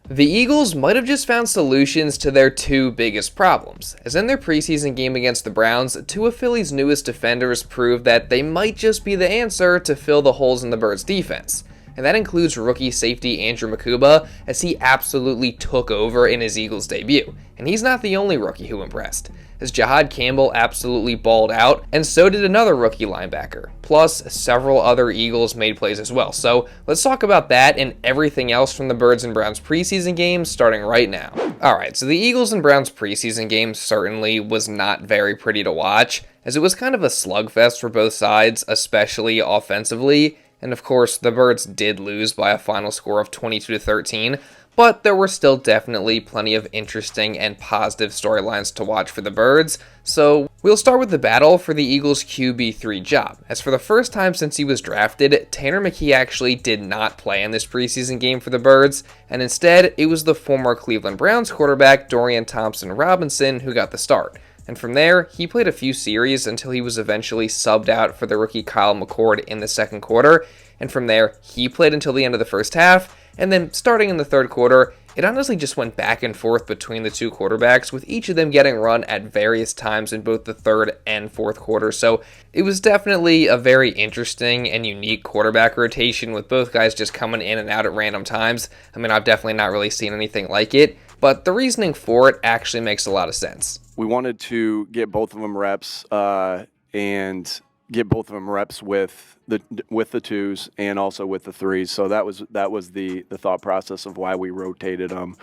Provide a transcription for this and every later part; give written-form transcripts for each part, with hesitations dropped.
The Eagles might have just found solutions to their two biggest problems, as in their preseason game against the Browns, two of Philly's newest defenders proved that they might just be the answer to fill the holes in the Birds' defense. And that includes rookie safety Andrew Mukuba, as he absolutely took over in his Eagles debut. And he's not the only rookie who impressed, as Jihaad Campbell absolutely balled out, and so did another rookie linebacker. Plus, several other Eagles made plays as well. So let's talk about that and everything else from the Birds and Browns preseason games starting right now. Alright, so the Eagles and Browns preseason game certainly was not very pretty to watch, as it was kind of a slugfest for both sides, especially offensively. And of course, the Birds did lose by a final score of 22-13, but there were still definitely plenty of interesting and positive storylines to watch for the Birds. So we'll start with the battle for the Eagles QB3 job, as for the first time since he was drafted, Tanner McKee actually did not play in this preseason game for the Birds, and instead it was the former Cleveland Browns quarterback Dorian Thompson Robinson who got the start. And from there, he played a few series until he was eventually subbed out for the rookie Kyle McCord in the second quarter. And from there, he played until the end of the first half. And then starting in the third quarter, it honestly just went back and forth between the two quarterbacks, with each of them getting run at various times in both the third and fourth quarter. So it was definitely a very interesting and unique quarterback rotation, with both guys just coming in and out at random times. I mean, I've definitely not really seen anything like it, but the reasoning for it actually makes a lot of sense. We wanted to get both of them reps and get both of them reps with the twos and also with the threes. So that was the thought process of why we rotated them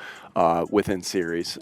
within series.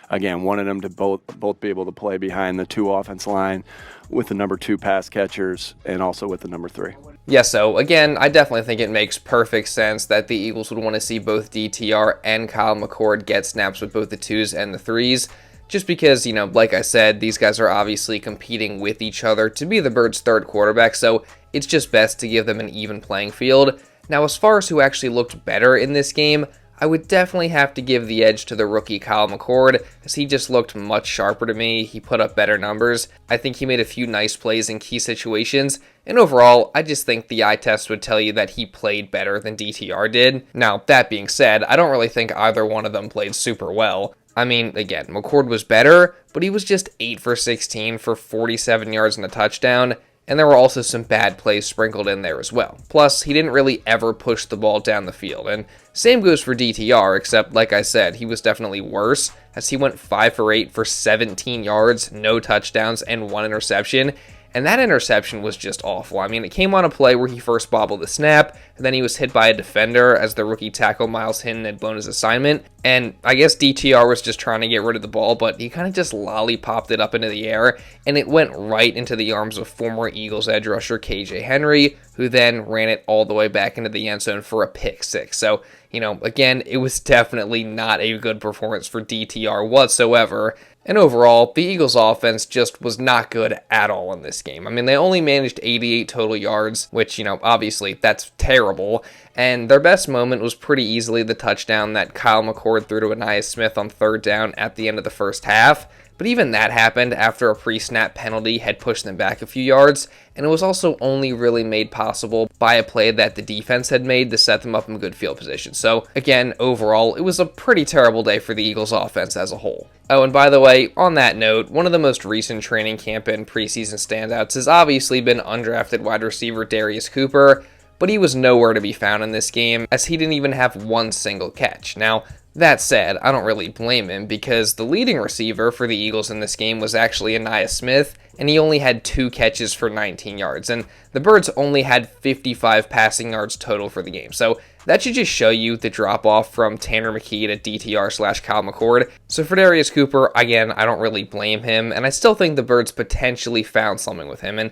Again, wanted them to both be able to play behind the two offense line with the number two pass catchers and also with the number three. Yeah, so again, I definitely think it makes perfect sense that the Eagles would want to see both DTR and Kyle McCord get snaps with both the twos and the threes. Just because, like I said, these guys are obviously competing with each other to be the Birds' third quarterback, so it's just best to give them an even playing field. Now, as far as who actually looked better in this game, I would definitely have to give the edge to the rookie Kyle McCord, as he just looked much sharper to me. He put up better numbers. I think he made a few nice plays in key situations, and overall, I just think the eye test would tell you that he played better than DTR did. Now, that being said, I don't really think either one of them played super well. I mean, again, McCord was better, but he was just 8 for 16 for 47 yards and a touchdown, and there were also some bad plays sprinkled in there as well. Plus, he didn't really ever push the ball down the field, and same goes for DTR, except, like I said, he was definitely worse, as he went 5 for 8 for 17 yards, no touchdowns, and 1 interception. And that interception was just awful. I mean, it came on a play where he first bobbled the snap, and then he was hit by a defender as the rookie tackle Miles Hinton had blown his assignment. And I guess DTR was just trying to get rid of the ball, but he kind of just lollipopped it up into the air, and it went right into the arms of former Eagles edge rusher KJ Henry, who then ran it all the way back into the end zone for a pick six. So, again, it was definitely not a good performance for DTR whatsoever. And overall, the Eagles' offense just was not good at all in this game. I mean, they only managed 88 total yards, which, obviously that's terrible. And their best moment was pretty easily the touchdown that Kyle McCord threw to Azeez Smith on third down at the end of the first half. But even that happened after a pre-snap penalty had pushed them back a few yards, and it was also only really made possible by a play that the defense had made to set them up in good field position. So again, overall, it was a pretty terrible day for the Eagles offense as a whole. Oh, and by the way, on that note, one of the most recent training camp and preseason standouts has obviously been undrafted wide receiver Darius Cooper, but he was nowhere to be found in this game, as he didn't even have one single catch. Now, that said, I don't really blame him, because the leading receiver for the Eagles in this game was actually Azeez Smith, and he only had 2 catches for 19 yards, and the Birds only had 55 passing yards total for the game. So that should just show you the drop-off from Tanner McKee to DTR/Kyle McCord. So for Darius Cooper, again, I don't really blame him, and I still think the Birds potentially found something with him, and,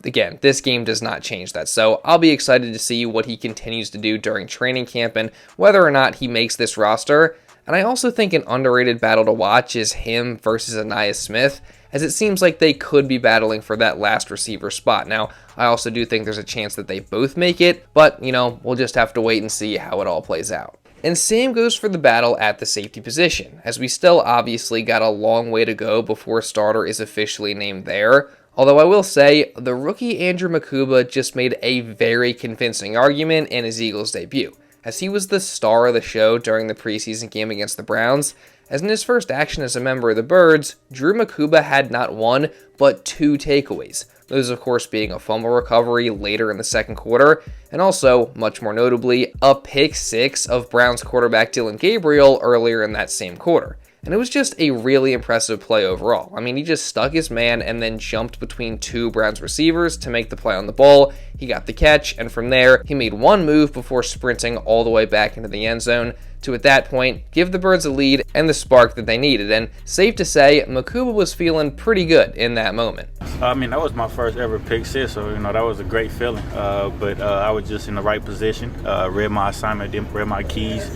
again, this game does not change that. So I'll be excited to see what he continues to do during training camp and whether or not he makes this roster. And I also think an underrated battle to watch is him versus Azeez Smith, as it seems like they could be battling for that last receiver spot. Now, I also do think there's a chance that they both make it, but, we'll just have to wait and see how it all plays out. And same goes for the battle at the safety position, as we still obviously got a long way to go before a starter is officially named there. Although I will say, the rookie Andrew Mukuba just made a very convincing argument in his Eagles debut, as he was the star of the show during the preseason game against the Browns, as in his first action as a member of the Birds, Andrew Mukuba had not one, but 2 takeaways. Those, of course, being a fumble recovery later in the second quarter, and also, much more notably, a pick 6 of Browns quarterback Dillon Gabriel earlier in that same quarter. And it was just a really impressive play overall. I mean, he just stuck his man and then jumped between 2 Browns receivers to make the play on the ball. He got the catch, and from there, he made one move before sprinting all the way back into the end zone to, at that point, give the Birds a lead and the spark that they needed. And safe to say, Mukuba was feeling pretty good in that moment. I mean, that was my first ever pick 6, so, that was a great feeling. But I was just in the right position, read my assignment, read my keys,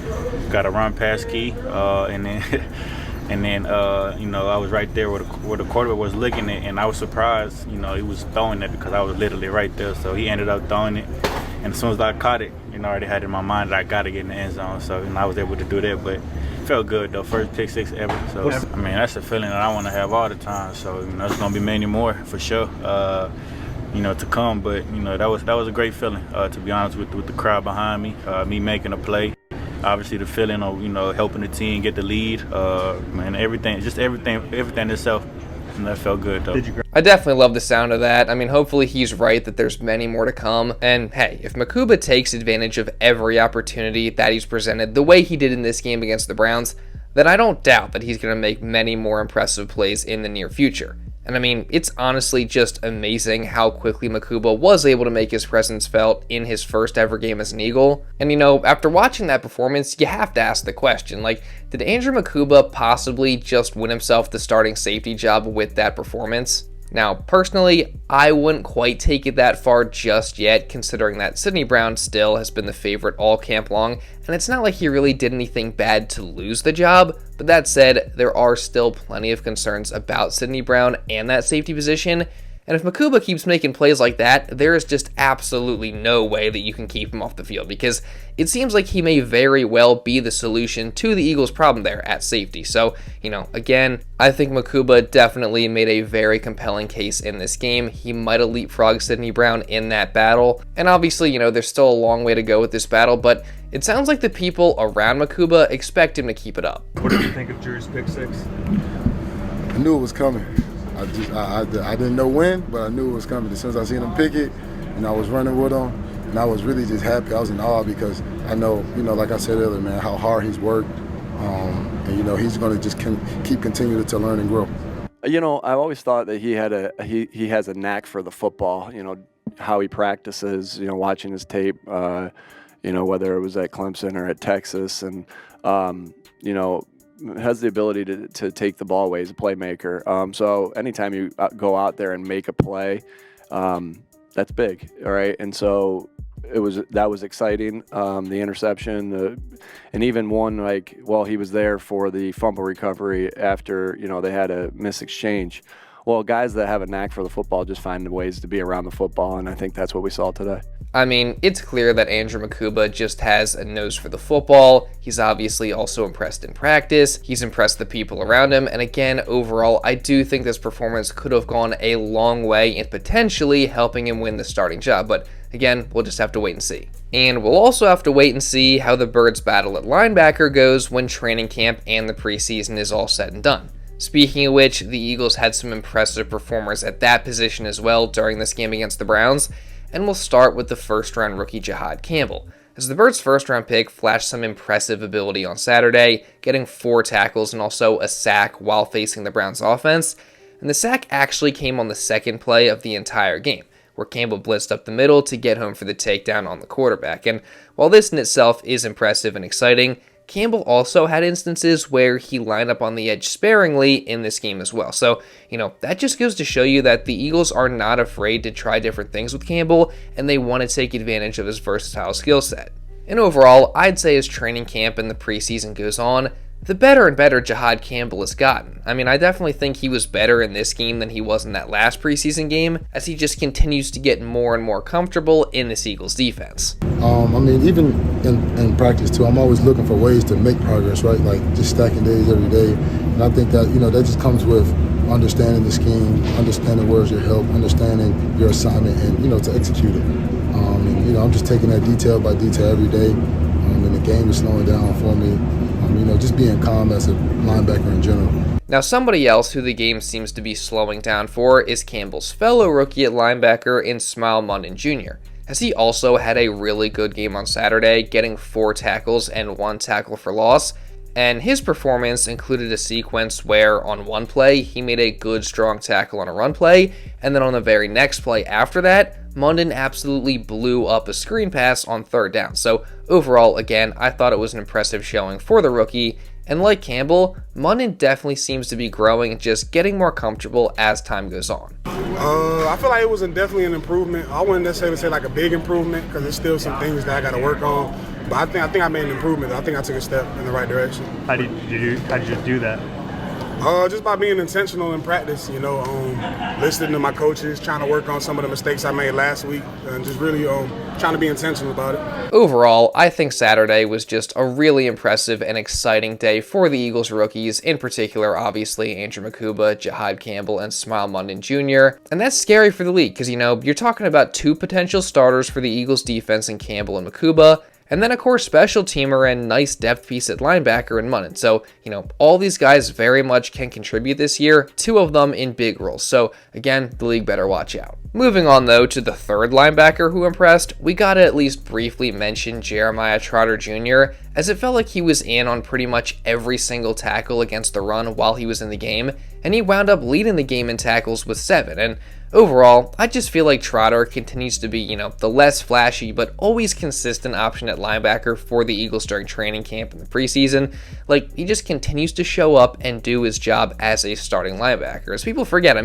got a run-pass key, and then... And then, I was right there where the quarterback was looking at, and I was surprised, he was throwing it because I was literally right there. So he ended up throwing it, and as soon as I caught it, I already had in my mind that I got to get in the end zone. So, I was able to do that, but it felt good, though. First pick 6 ever. So, I mean, that's a feeling that I want to have all the time. So, there's going to be many more for sure, to come. But, that was a great feeling, to be honest, with the crowd behind me, me making a play. Obviously, the feeling of helping the team get the lead, everything itself, and that felt good though. I definitely love the sound of that. I mean, hopefully he's right that there's many more to come. And hey, if Mukuba takes advantage of every opportunity that he's presented the way he did in this game against the Browns, then I don't doubt that he's going to make many more impressive plays in the near future. And I mean, it's honestly just amazing how quickly Mukuba was able to make his presence felt in his first ever game as an Eagle. And after watching that performance, you have to ask the question, did Andrew Mukuba possibly just win himself the starting safety job with that performance? Now, personally, I wouldn't quite take it that far just yet, considering that Sydney Brown still has been the favorite all camp long, and it's not like he really did anything bad to lose the job. But that said, there are still plenty of concerns about Sydney Brown and that safety position, and if Mukuba keeps making plays like that, there is just absolutely no way that you can keep him off the field, because it seems like he may very well be the solution to the Eagles' problem there at safety. So, again, I think Mukuba definitely made a very compelling case in this game. He might have leapfrogged Sydney Brown in that battle, and obviously, there's still a long way to go with this battle, but it sounds like the people around Mukuba expect him to keep it up. What did you think of Drew's pick 6? I knew it was coming. I didn't know when, but I knew it was coming. As soon as I seen him pick it, and I was running with him, and I was really just happy. I was in awe because I know, like I said earlier, man, how hard he's worked, and he's going to just keep continuing to learn and grow. I always thought that he has a knack for the football. How he practices. Watching his tape. Whether it was at Clemson or at Texas, and has the ability to take the ball away as a playmaker. So anytime you go out there and make a play, that's big, all right? And so that was exciting. The interception, and even one he was there for the fumble recovery after they had a missed exchange. Well, guys that have a knack for the football just find ways to be around the football, and I think that's what we saw today. I mean, it's clear that Andrew Mukuba just has a nose for the football. He's obviously also impressed in practice. He's impressed the people around him. And again, overall, I do think this performance could have gone a long way in potentially helping him win the starting job. But again, we'll just have to wait and see. And we'll also have to wait and see how the Birds' battle at linebacker goes when training camp and the preseason is all said and done. Speaking of which, the Eagles had some impressive performers at that position as well during this game against the Browns. And we'll start with the first-round rookie Jihaad Campbell, as the Birds' first-round pick flashed some impressive ability on Saturday, getting 4 tackles and also a sack while facing the Browns' offense. And the sack actually came on the second play of the entire game, where Campbell blitzed up the middle to get home for the takedown on the quarterback. And while this in itself is impressive and exciting, Campbell also had instances where he lined up on the edge sparingly in this game as well. So, that just goes to show you that the Eagles are not afraid to try different things with Campbell, and they want to take advantage of his versatile skill set. And overall, I'd say as training camp and the preseason goes on, the better and better Jihaad Campbell has gotten. I mean, I definitely think he was better in this game than he was in that last preseason game, as he just continues to get more and more comfortable in this Eagles defense. Even in practice too, I'm always looking for ways to make progress, right? Like just stacking days every day. And I think that, that just comes with understanding the scheme, understanding where's your help, understanding your assignment, and, to execute it. I'm just taking that detail by detail every day. And the game is slowing down for me. Just being calm as a linebacker in general. Now, somebody else who the game seems to be slowing down for is Campbell's fellow rookie at linebacker in Smael Mondon Jr., as he also had a really good game on Saturday, getting 4 tackles and 1 tackle for loss. And his performance included a sequence where on one play, he made a good strong tackle on a run play, and then on the very next play after that, Mondon absolutely blew up a screen pass on 3rd down. So overall, again, I thought it was an impressive showing for the rookie, and like Campbell, Mondon definitely seems to be growing and just getting more comfortable as time goes on. I feel like it was definitely an improvement. I wouldn't necessarily say like a big improvement because there's still some things that I got to work on. But I think I made an improvement. I think I took a step in the right direction. How did you do that? Just by being intentional in practice, listening to my coaches, trying to work on some of the mistakes I made last week, and just really trying to be intentional about it. Overall, I think Saturday was just a really impressive and exciting day for the Eagles rookies, in particular, obviously, Andrew Mukuba, Jihaad Campbell, and Smael Mondon Jr. And that's scary for the league because, you're talking about 2 potential starters for the Eagles defense in Campbell and Mukuba. And then, of course, special teamer and nice depth piece at linebacker in Mondon. So, all these guys very much can contribute this year, 2 of them in big roles. So, again, the league better watch out. Moving on, though, to the 3rd linebacker who impressed, we gotta at least briefly mention Trotter Jr., as it felt like he was in on pretty much every single tackle against the run while he was in the game, and he wound up leading the game in tackles with 7. And overall, I just feel like Trotter continues to be, the less flashy but always consistent option at linebacker for the Eagles during training camp and the preseason. Like, he just continues to show up and do his job as a starting linebacker. As people forget,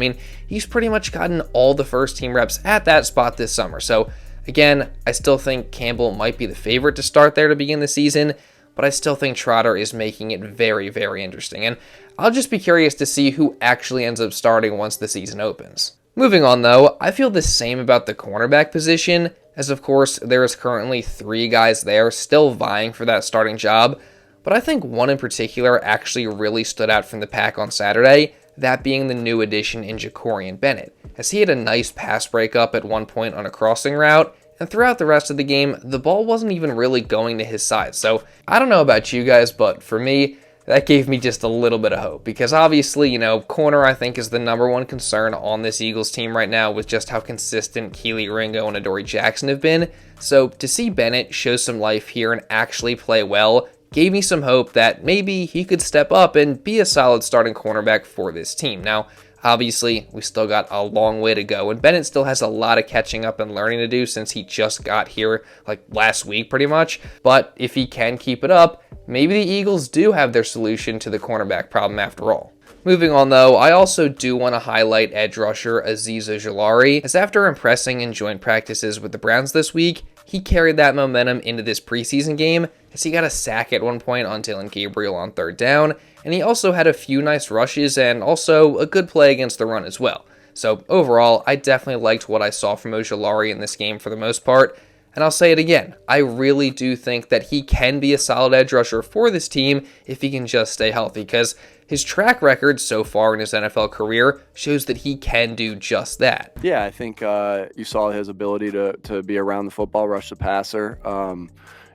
he's pretty much gotten all the first team reps at that spot this summer. So, again, I still think Campbell might be the favorite to start there to begin the season, but I still think Trotter is making it very, very interesting. And I'll just be curious to see who actually ends up starting once the season opens. Moving on, though, I feel the same about the cornerback position, as of course there is currently 3 guys there still vying for that starting job, but I think one in particular actually really stood out from the pack on Saturday, that being the new addition in Jakorian Bennett, as he had a nice pass breakup at one point on a crossing route, and throughout the rest of the game, the ball wasn't even really going to his side. So I don't know about you guys, but for me, that gave me just a little bit of hope because obviously, corner I think is the #1 concern on this Eagles team right now with just how consistent Keely Ringo and Adoree Jackson have been. So to see Bennett show some life here and actually play well gave me some hope that maybe he could step up and be a solid starting cornerback for this team. Now, obviously, we still got a long way to go, and Bennett still has a lot of catching up and learning to do since he just got here like last week pretty much. But if he can keep it up, maybe the Eagles do have their solution to the cornerback problem after all. Moving on, though, I also do want to highlight edge rusher Azeez Ojulari, as after impressing in joint practices with the Browns this week, he carried that momentum into this preseason game, as he got a sack at one point on Dillon Gabriel on 3rd down, and he also had a few nice rushes and also a good play against the run as well. So overall, I definitely liked what I saw from Ojulari in this game for the most part. And I'll say it again, I really do think that he can be a solid edge rusher for this team if he can just stay healthy, because his track record so far in his NFL career shows that he can do just that. Yeah, I think you saw his ability to be around the football, rush the passer,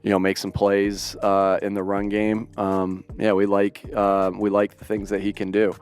make some plays in the run game. We like the things that he can do.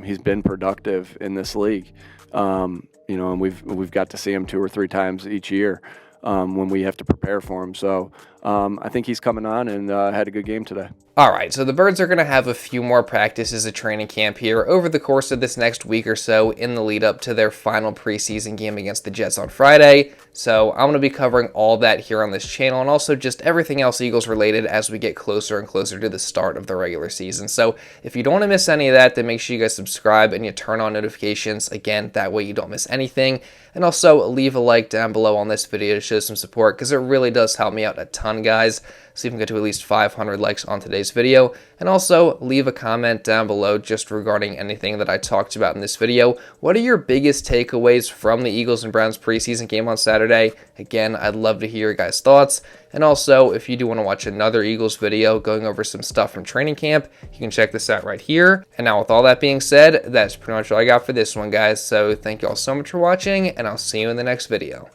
He's been productive in this league, and we've got to see him 2 or 3 times each year. When we have to prepare for him. So I think he's coming on and had a good game today. All right, so the Birds are going to have a few more practices at training camp here over the course of this next week or so in the lead up to their final preseason game against the Jets on Friday. So I'm going to be covering all that here on this channel and also just everything else Eagles related as we get closer and closer to the start of the regular season. So if you don't want to miss any of that, then make sure you guys subscribe and you turn on notifications. Again, that way you don't miss anything. And also leave a like down below on this video to show some support because it really does help me out a ton, guys. So you can get to at least 500 likes on today's video. And also leave a comment down below just regarding anything that I talked about in this video. What are your biggest takeaways from the Eagles and Browns preseason game on Saturday? Again, I'd love to hear your guys' thoughts. And also, if you do want to watch another Eagles video going over some stuff from training camp, you can check this out right here. And now with all that being said, that's pretty much all I got for this one, guys. So thank you all so much for watching, and I'll see you in the next video.